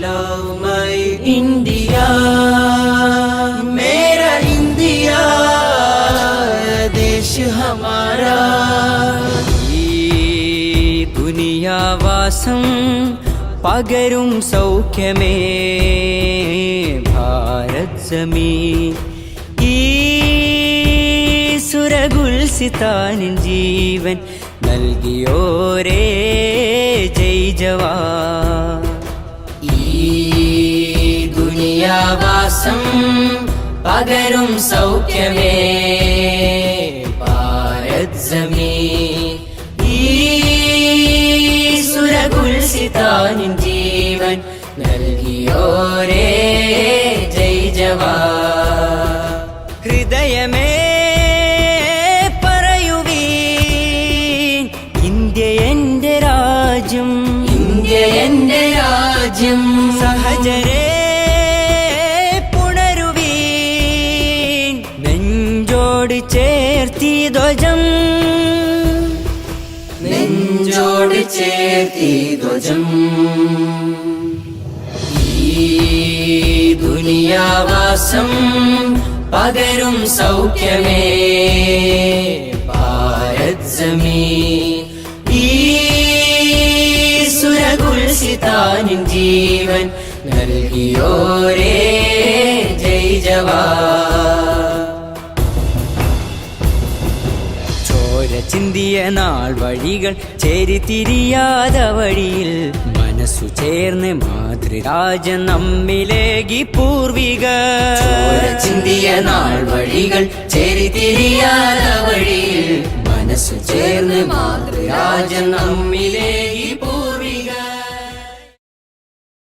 love my India, मेरा India देश हमारा. ഈ ദുനിയാവാസം പകരും സൗഖ്യമേ ഭാരത് സമീൻ. ഈ സുരഗുൽസിതാനിൻ ജീവൻ നൽകിയോരേ ജയ് ജവാൻ. ഈ ദുനിയാവാസം പകരും സൗഖ്യമേ ഭാരത് സമീൻ. ഈ സുരഗുൽസിതാനിൻ ജീവൻ നൽകിയോരേ ജയ് ജവാൻ. ഹൃദയമേ പറയുവീൻ, ഇന്ത്യ എൻ്റെ രാജ്യം, ഇന്ത്യ എൻ്റെ രാജ്യം. സഹചരേ പുണരുവീൻ, നെഞ്ചോട് ചേർത്തി ധ്വജം, നെഞ്ചോട് ചേർത്തി ധ്വജം. ഈ ദുനിയാവാസം പകരും സൗഖ്യമേ ഭാരത് സമീൻ. ഈ സുരഗുൽസിതാനിൻ ജീവൻ നൽകിയോരേ ജയ് ജവാൻ. ചോര ചിന്തിയ നാൾ വഴികൾ ചേരിതിരിയാത വഴിയിൽ മനസ്സു ചേർന്ന് മാതൃരാജ നമ്മിലേകി പൂർവികർ. ചോര ചിന്തിയ നാൾ വഴികൾ ചേരിതിരിയാത വഴിയിൽ മനസ്സു ചേർന്ന് മാതൃരാജ നമ്മിലേകി